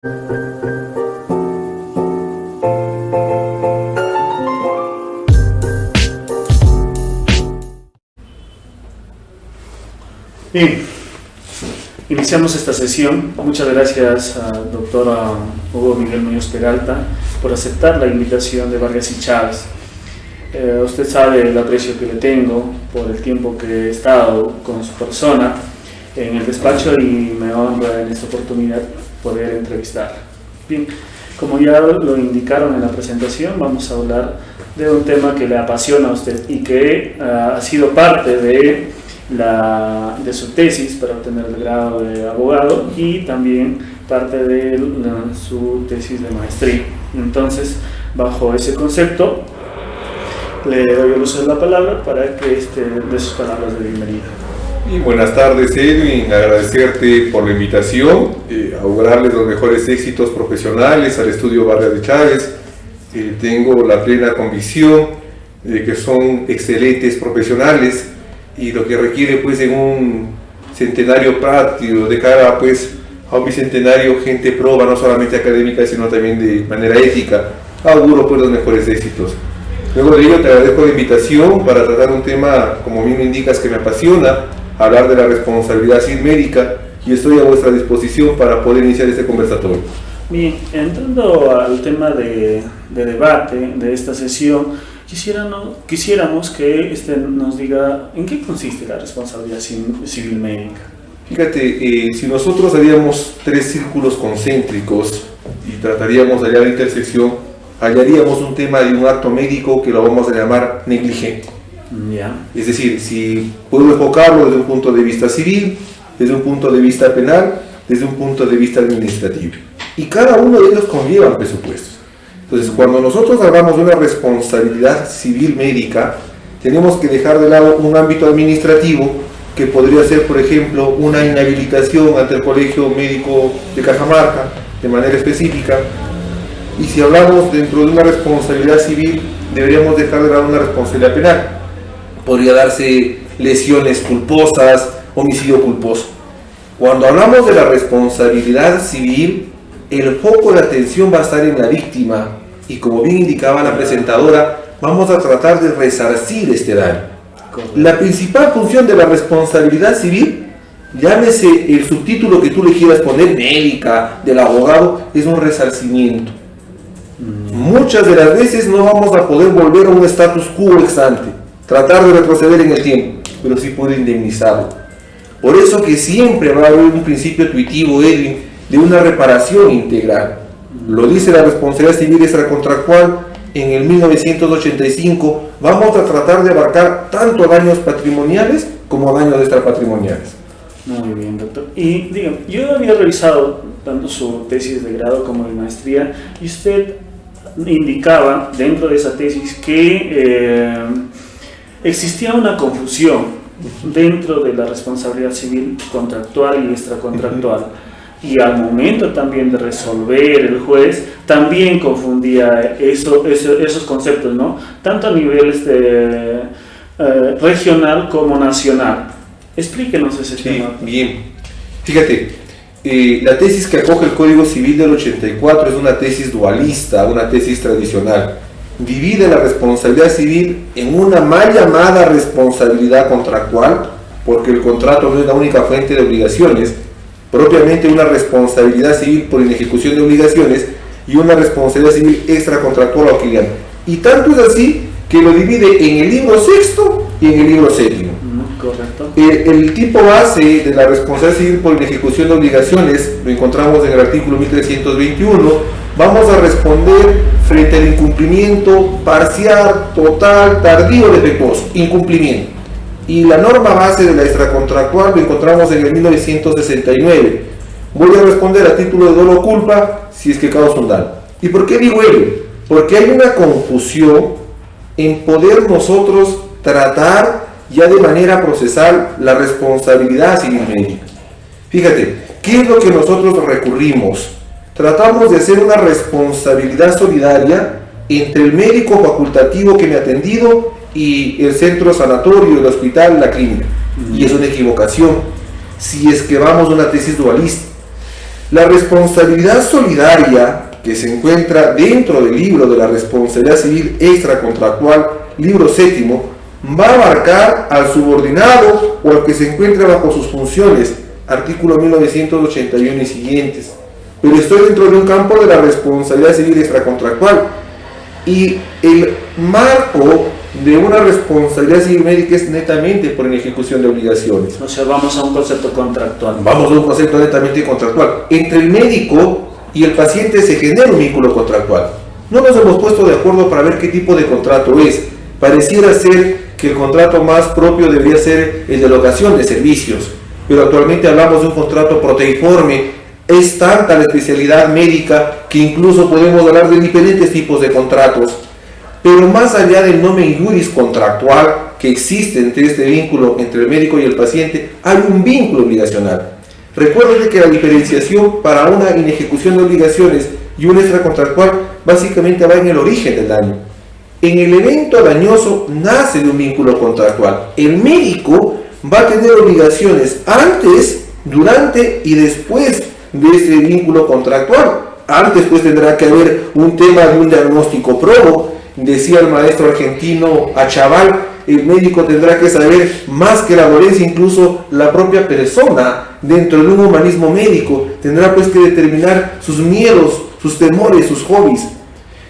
Bien, iniciamos esta sesión. Muchas gracias al doctor Hugo Miguel Muñoz Peralta por aceptar la invitación de Vargas y Chávez. Usted sabe el aprecio que le tengo por el tiempo que he estado con su persona en el despacho y me honra en esta oportunidad poder entrevistar. Bien, como ya lo indicaron en la presentación, vamos a hablar de un tema que le apasiona a usted y que ha sido parte de su tesis para obtener el grado de abogado y también parte de su tesis de maestría. Entonces, bajo ese concepto, le doy el uso de la palabra para que dé sus palabras de bienvenida. Y buenas tardes, Edwin, agradecerte por la invitación, augurarles los mejores éxitos profesionales al estudio Vargas de Chávez. Tengo la plena convicción de que son excelentes profesionales y lo que requiere pues en un centenario práctico de cara pues a un bicentenario gente proba, no solamente académica sino también de manera ética. Auguro pues los mejores éxitos. Luego de ello te agradezco la invitación para tratar un tema, como bien indicas, que me apasiona, hablar de la responsabilidad civil médica, y estoy a vuestra disposición para poder iniciar este conversatorio. Bien, entrando al tema de debate de esta sesión, quisiéramos que nos diga en qué consiste la responsabilidad civil médica. Fíjate, si nosotros haríamos 3 círculos concéntricos y trataríamos de hallar la intersección, hallaríamos un tema de un acto médico que lo vamos a llamar negligente. Yeah. Es decir, si puedo enfocarlo desde un punto de vista civil, desde un punto de vista penal, desde un punto de vista administrativo. Y cada uno de ellos conlleva presupuestos. Entonces, cuando nosotros hablamos de una responsabilidad civil médica, tenemos que dejar de lado un ámbito administrativo que podría ser, por ejemplo, una inhabilitación ante el Colegio Médico de Cajamarca, de manera específica. Y si hablamos dentro de una responsabilidad civil, deberíamos dejar de lado una responsabilidad penal. Podría darse lesiones culposas, homicidio culposo. Cuando hablamos de la responsabilidad civil, el foco de atención va a estar en la víctima y, como bien indicaba la presentadora, vamos a tratar de resarcir este daño. La principal función de la responsabilidad civil, llámese el subtítulo que tú le quieras poner, médica, del abogado, es un resarcimiento. Muchas de las veces no vamos a poder volver a un status quo ex ante, tratar de retroceder en el tiempo, pero sí puede indemnizarlo. Por eso que siempre va a haber un principio tuitivo, Edwin, de una reparación integral. Lo dice la responsabilidad civil extracontractual en el 1985. Vamos a tratar de abarcar tanto daños patrimoniales como daños extrapatrimoniales. Muy bien, doctor. Y dígame, yo había revisado tanto su tesis de grado como de maestría y usted indicaba dentro de esa tesis que existía una confusión dentro de la responsabilidad civil contractual y extracontractual. Y al momento también de resolver el juez, también confundía esos conceptos, ¿no? Tanto a nivel regional como nacional. Explíquenos ese tema. Bien, fíjate, la tesis que acoge el Código Civil del 84 es una tesis dualista, una tesis tradicional. Divide la responsabilidad civil en una mal llamada responsabilidad contractual, porque el contrato no es la única fuente de obligaciones, propiamente una responsabilidad civil por inejecución de obligaciones y una responsabilidad civil extracontractual o auxiliar. Y tanto es así que lo divide en el libro sexto y en el libro séptimo. Correcto. El tipo base de la responsabilidad civil por inejecución de obligaciones lo encontramos en el artículo 1321. Vamos a responder frente al incumplimiento parcial, total, tardío, defectuoso. Incumplimiento. Y la norma base de la extracontractual lo encontramos en el 1969. Voy a responder a título de dolo o culpa si es que causa un daño. ¿Y por qué digo ello? Porque hay una confusión en poder nosotros tratar ya de manera procesal la responsabilidad civil médica. Fíjate, ¿qué es lo que nosotros recurrimos? Tratamos de hacer una responsabilidad solidaria entre el médico facultativo que me ha atendido y el centro sanatorio, el hospital, la clínica. Y es una equivocación si es que vamos a una tesis dualista. La responsabilidad solidaria que se encuentra dentro del libro de la responsabilidad civil extracontractual, libro séptimo, va a abarcar al subordinado o al que se encuentre bajo sus funciones, artículo 1981 y siguientes. Pero estoy dentro de un campo de la responsabilidad civil extracontractual. Y el marco de una responsabilidad civil médica es netamente por inejecución de obligaciones. O sea, vamos a un concepto contractual. Vamos a un concepto netamente contractual. Entre el médico y el paciente se genera un vínculo contractual. No nos hemos puesto de acuerdo para ver qué tipo de contrato es. Pareciera ser que el contrato más propio debería ser el de locación de servicios, pero actualmente hablamos de un contrato proteiforme. Es tanta la especialidad médica que incluso podemos hablar de diferentes tipos de contratos. Pero más allá del nomen juris contractual que existe entre este vínculo entre el médico y el paciente, hay un vínculo obligacional. Recuerden que la diferenciación para una inejecución de obligaciones y un extracontractual básicamente va en el origen del daño. En el evento dañoso nace de un vínculo contractual. El médico va a tener obligaciones antes, durante y después de ese vínculo contractual. Antes pues tendrá que haber un tema de un diagnóstico probo. Decía el maestro argentino Achaval, el médico tendrá que saber más que la dolencia, incluso la propia persona dentro de un humanismo médico tendrá pues que determinar sus miedos, sus temores, sus hobbies.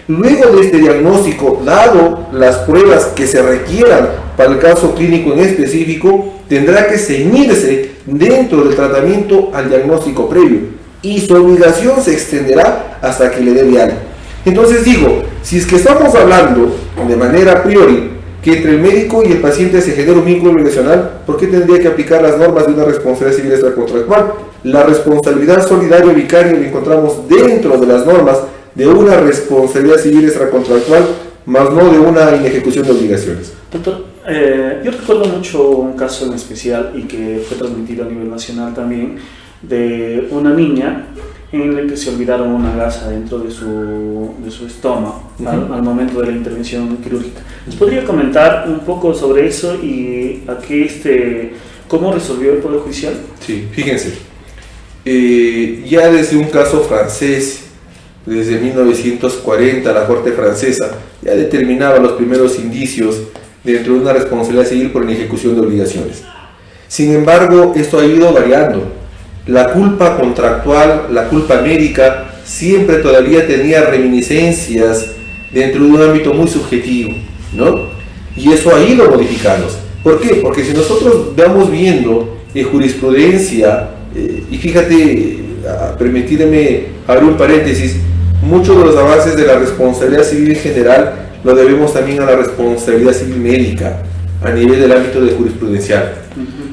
Luego de este diagnóstico, dado las pruebas que se requieran para el caso clínico en específico, tendrá que ceñirse dentro del tratamiento al diagnóstico previo y su obligación se extenderá hasta que le dé vial. Entonces digo, si es que estamos hablando de manera a priori que entre el médico y el paciente se genera un vínculo obligacional, ¿por qué tendría que aplicar las normas de una responsabilidad civil extracontractual? La responsabilidad solidaria vicaria la encontramos dentro de las normas de una responsabilidad civil extracontractual, más no de una inejecución de obligaciones. Doctor, yo recuerdo mucho un caso en especial y que fue transmitido a nivel nacional también, de una niña en la que se olvidaron una gasa dentro de su estómago al momento de la intervención quirúrgica. ¿Nos podría comentar un poco sobre eso y cómo resolvió el Poder Judicial? Sí, fíjense, ya desde un caso francés, desde 1940, la Corte francesa ya determinaba los primeros indicios dentro de una responsabilidad civil por inejecución de obligaciones. Sin embargo, esto ha ido variando. La culpa contractual, la culpa médica, siempre todavía tenía reminiscencias dentro de un ámbito muy subjetivo, ¿no? Y eso ha ido modificándose. ¿Por qué? Porque si nosotros vamos viendo jurisprudencia, y fíjate, permíteme abrir un paréntesis, muchos de los avances de la responsabilidad civil en general lo debemos también a la responsabilidad civil médica a nivel del ámbito de jurisprudencial.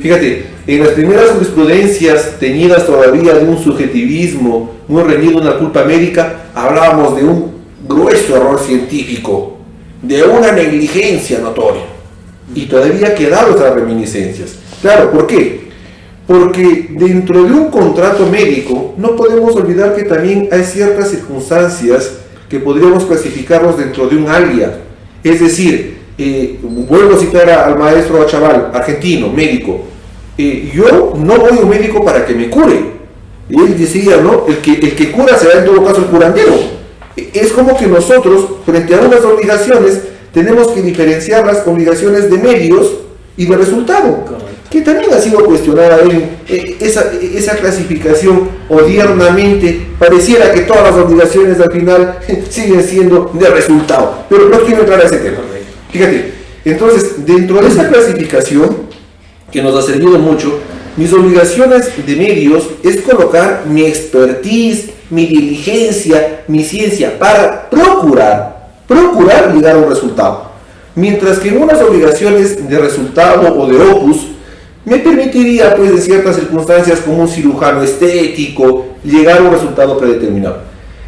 Fíjate, en las primeras jurisprudencias teñidas todavía de un subjetivismo muy reñido a una culpa médica, hablábamos de un grueso error científico, de una negligencia notoria, y todavía quedaron otras reminiscencias. Claro, ¿por qué? Porque dentro de un contrato médico no podemos olvidar que también hay ciertas circunstancias que podríamos clasificarlos dentro de un alia. Es decir, vuelvo a citar al maestro Achaval, argentino, médico. Yo no voy a un médico para que me cure. Y él decía, ¿no? El que cura será en todo caso el curandero. Es como que nosotros, frente a unas obligaciones, tenemos que diferenciar las obligaciones de medios y de resultado. Correcto. Que también ha sido cuestionada esa clasificación odiernamente. Pareciera que todas las obligaciones al final siguen siendo de resultado. Pero no quiero entrar a ese tema. Fíjate, entonces, dentro de esa clasificación, que nos ha servido mucho, mis obligaciones de medios es colocar mi expertise, mi diligencia, mi ciencia para procurar llegar a un resultado. Mientras que en unas obligaciones de resultado o de opus, me permitiría, pues, en ciertas circunstancias, como un cirujano estético, llegar a un resultado predeterminado.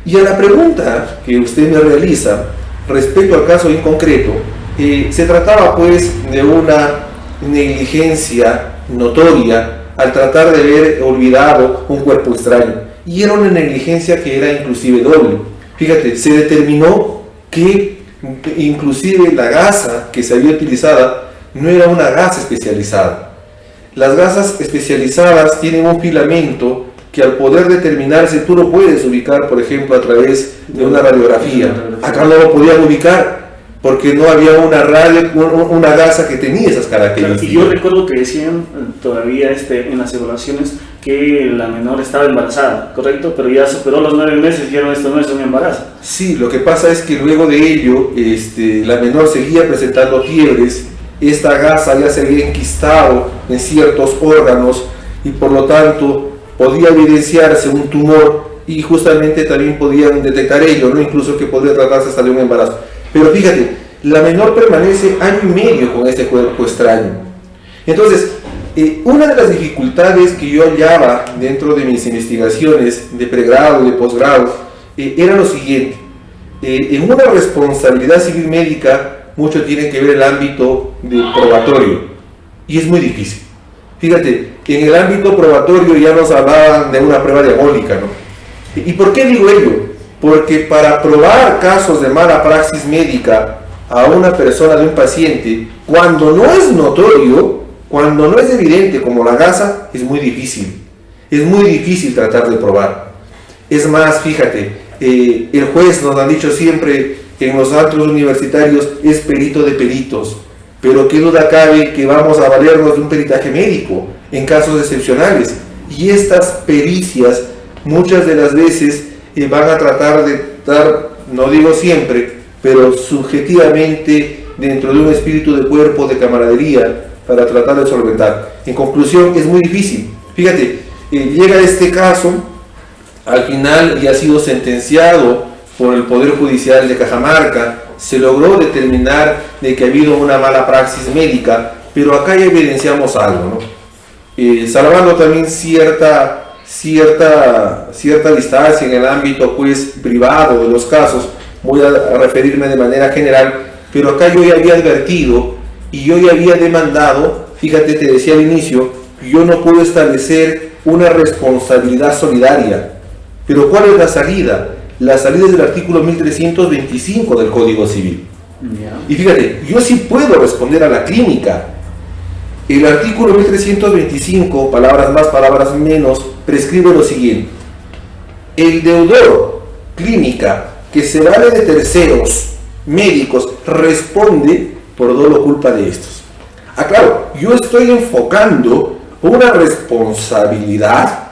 Y a la pregunta que usted me realiza respecto al caso en concreto, se trataba, pues, de una negligencia notoria al tratar de haber olvidado un cuerpo extraño, y era una negligencia que era inclusive doble. Fíjate, se determinó que inclusive la gasa que se había utilizado no era una gasa especializada. Las gasas especializadas tienen un filamento que al poder determinarse tú lo puedes ubicar, por ejemplo, a través de una radiografía. Acá no lo podían ubicar porque no había una gasa que tenía esas características. Y yo recuerdo que decían todavía en las evaluaciones que la menor estaba embarazada, ¿correcto? Pero ya superó los 9 meses y dijeron esto no es un embarazo. Sí, lo que pasa es que luego de ello la menor seguía presentando fiebres, esta gasa ya se había enquistado en ciertos órganos y por lo tanto podía evidenciarse un tumor y justamente también podían detectar ello, ¿no? Incluso que podría tratarse hasta de un embarazo. Pero fíjate, la menor permanece año y medio con este cuerpo extraño. Entonces, una de las dificultades que yo hallaba dentro de mis investigaciones de pregrado y de posgrado era lo siguiente. En una responsabilidad civil médica, mucho tiene que ver el ámbito de probatorio y es muy difícil. Fíjate, en el ámbito probatorio ya nos hablaban de una prueba diabólica, ¿no? ¿Y por qué digo ello? Porque para probar casos de mala praxis médica a una persona, de un paciente, cuando no es notorio, cuando no es evidente como la gasa, es muy difícil. Es muy difícil tratar de probar. Es más, fíjate, el juez nos ha dicho siempre que en los actos universitarios es perito de peritos, pero qué duda cabe que vamos a valernos de un peritaje médico en casos excepcionales. Y estas pericias muchas de las veces van a tratar de dar, no digo siempre, pero subjetivamente dentro de un espíritu de cuerpo, de camaradería, para tratar de solventar. En conclusión, es muy difícil. Fíjate, llega este caso, al final ya ha sido sentenciado por el Poder Judicial de Cajamarca, se logró determinar de que ha habido una mala praxis médica, pero acá ya evidenciamos algo, ¿no? Salvando también cierta distancia en el ámbito pues privado de los casos, voy a referirme de manera general, pero acá yo ya había advertido y yo ya había demandado, fíjate, te decía al inicio, yo no puedo establecer una responsabilidad solidaria, pero ¿cuál es la salida? La salida es del artículo 1325 del Código Civil. Y fíjate, yo sí puedo responder a la clínica. El artículo 1325, palabras más, palabras menos, prescribe lo siguiente: el deudor, clínica, que se vale de terceros médicos, responde por dolo culpa de estos. Claro, yo estoy enfocando una responsabilidad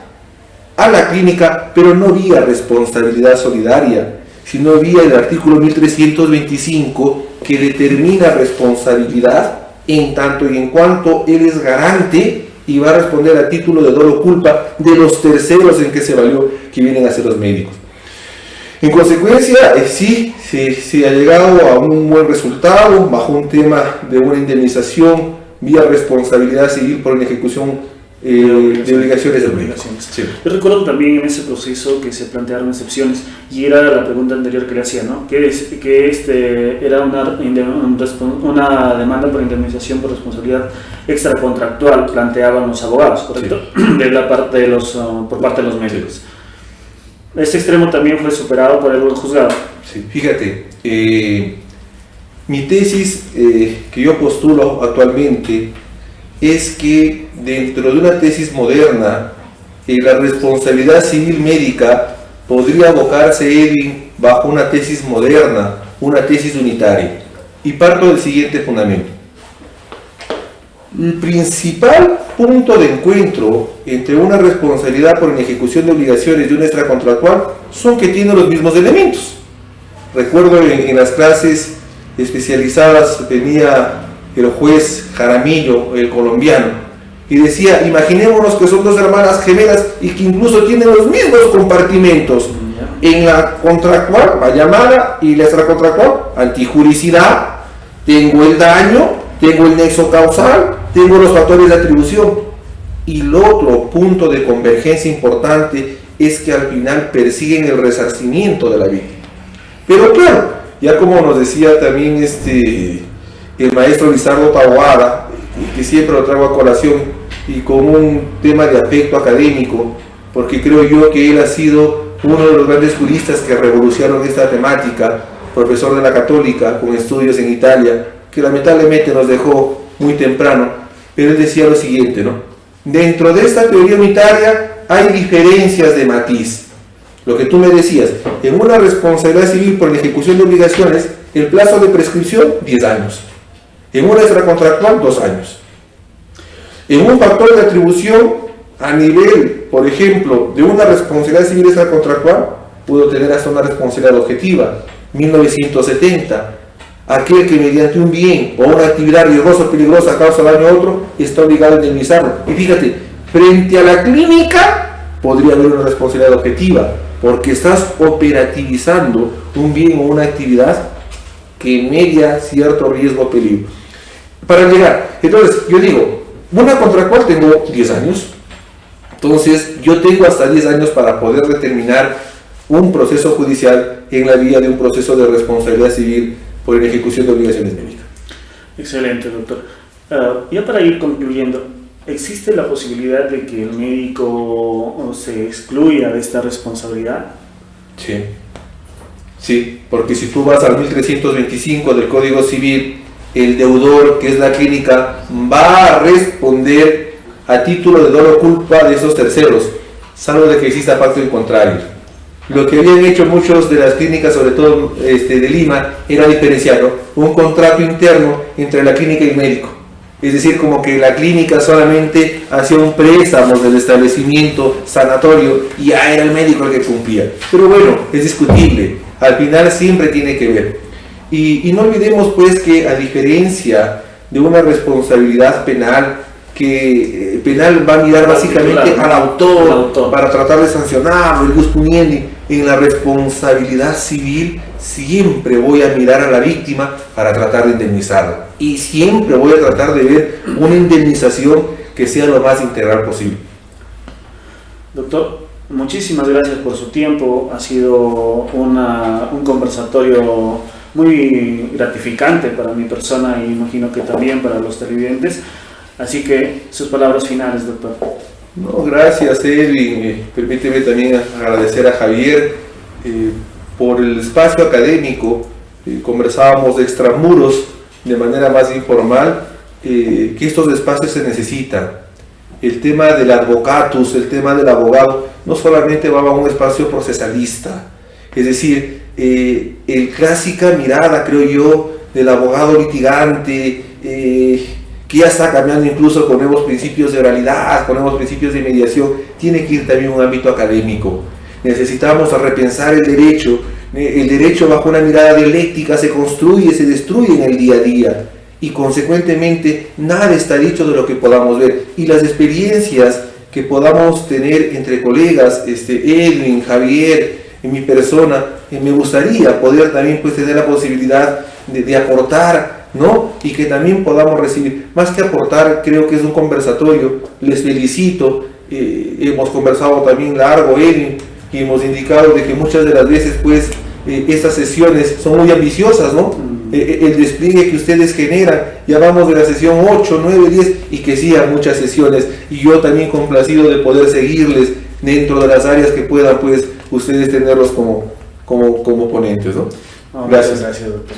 a la clínica, pero no vía responsabilidad solidaria, sino vía el artículo 1325 que determina responsabilidad en tanto y en cuanto él es garante y va a responder a título de dolo culpa de los terceros en que se valió, que vienen a ser los médicos. En consecuencia, sí ha llegado a un buen resultado bajo un tema de una indemnización vía responsabilidad civil por ejecución de obligaciones de obligaciones. Sí. Yo recuerdo también en ese proceso que se plantearon excepciones y era la pregunta anterior que le hacía, ¿no? Que era una demanda por indemnización por responsabilidad extracontractual, planteaban los abogados, ¿correcto? Sí. De la parte de por parte de los médicos. Este extremo también fue superado por el juzgado. Sí, fíjate, mi tesis que yo postulo actualmente es que dentro de una tesis moderna, la responsabilidad civil médica podría abocarse, Edwin, bajo una tesis moderna, una tesis unitaria. Y parto del siguiente fundamento. El principal punto de encuentro entre una responsabilidad por ejecución de obligaciones y una extracontractual son que tienen los mismos elementos. Recuerdo en las clases especializadas venía el juez Jaramillo, el colombiano, y decía, imaginémonos que son dos hermanas gemelas y que incluso tienen los mismos compartimentos. En la contractual, la llamada, y la extracontractual, antijuricidad, tengo el daño, tengo el nexo causal, tengo los factores de atribución. Y el otro punto de convergencia importante es que al final persiguen el resarcimiento de la víctima. Pero claro, ya como nos decía también el maestro Lizardo Taboada, que siempre lo traigo a colación y con un tema de afecto académico, porque creo yo que él ha sido uno de los grandes juristas que revolucionaron esta temática, profesor de la Católica con estudios en Italia, que lamentablemente nos dejó muy temprano, pero él decía lo siguiente, ¿no? Dentro de esta teoría unitaria hay diferencias de matiz. Lo que tú me decías, en una responsabilidad civil por la ejecución de obligaciones, el plazo de prescripción, 10 años. En una extracontractual, 2 años. En un factor de atribución, a nivel, por ejemplo, de una responsabilidad civil extracontractual, pudo tener hasta una responsabilidad objetiva. 1970, aquel que mediante un bien o una actividad riesgosa o peligrosa causa daño a otro, está obligado a indemnizarlo. Y fíjate, frente a la clínica, podría haber una responsabilidad objetiva, porque estás operativizando un bien o una actividad que media cierto riesgo o peligro. Para llegar, entonces, yo digo, una contractual tengo 10 años, entonces yo tengo hasta 10 años para poder determinar un proceso judicial en la vía de un proceso de responsabilidad civil por ejecución de obligaciones médicas. Excelente, doctor. Ya para ir concluyendo, ¿existe la posibilidad de que el médico se excluya de esta responsabilidad? Sí, porque si tú vas al 1325 del Código Civil, el deudor, que es la clínica, va a responder a título de dolo culpa de esos terceros, salvo de que exista pacto en contrario. Lo que habían hecho muchos de las clínicas, sobre todo de Lima, era diferenciar, ¿no?, un contrato interno entre la clínica y el médico. Es decir, como que la clínica solamente hacía un préstamo del establecimiento sanatorio y ya era el médico el que cumplía. Pero bueno, es discutible. Al final siempre tiene que ver. Y no olvidemos pues que, a diferencia de una responsabilidad penal, que penal va a mirar básicamente al autor para tratar de sancionarlo, el jus puniendi, en la responsabilidad civil siempre voy a mirar a la víctima para tratar de indemnizarla. Y siempre voy a tratar de ver una indemnización que sea lo más integral posible. Doctor, muchísimas gracias por su tiempo. Ha sido un conversatorio muy gratificante para mi persona y imagino que también para los televidentes. Así que sus palabras finales, doctor. No, gracias, Edwin. Permíteme también agradecer a Javier por el espacio académico. Conversábamos de extramuros de manera más informal, que estos espacios se necesitan. El tema del advocatus, el tema del abogado, no solamente va a un espacio procesalista, es decir, el clásica mirada, creo yo, del abogado litigante, que ya está cambiando incluso con nuevos principios de oralidad, con nuevos principios de mediación, tiene que ir también a un ámbito académico. Necesitamos repensar el derecho bajo una mirada dialéctica se construye, se destruye en el día a día, y consecuentemente nada está dicho de lo que podamos ver, y las experiencias que podamos tener entre colegas, Edwin, Javier, en mi persona, me gustaría poder también pues tener la posibilidad de aportar, ¿no? Y que también podamos recibir, más que aportar, creo que es un conversatorio. Les felicito, hemos conversado también largo, Edwin, y hemos indicado de que muchas de las veces pues estas sesiones son muy ambiciosas, ¿no? El despliegue que ustedes generan, ya vamos de la sesión 8, 9, 10 y que sigan muchas sesiones, y yo también complacido de poder seguirles dentro de las áreas que puedan pues ustedes tenerlos como ponentes, ¿no? Gracias, doctor.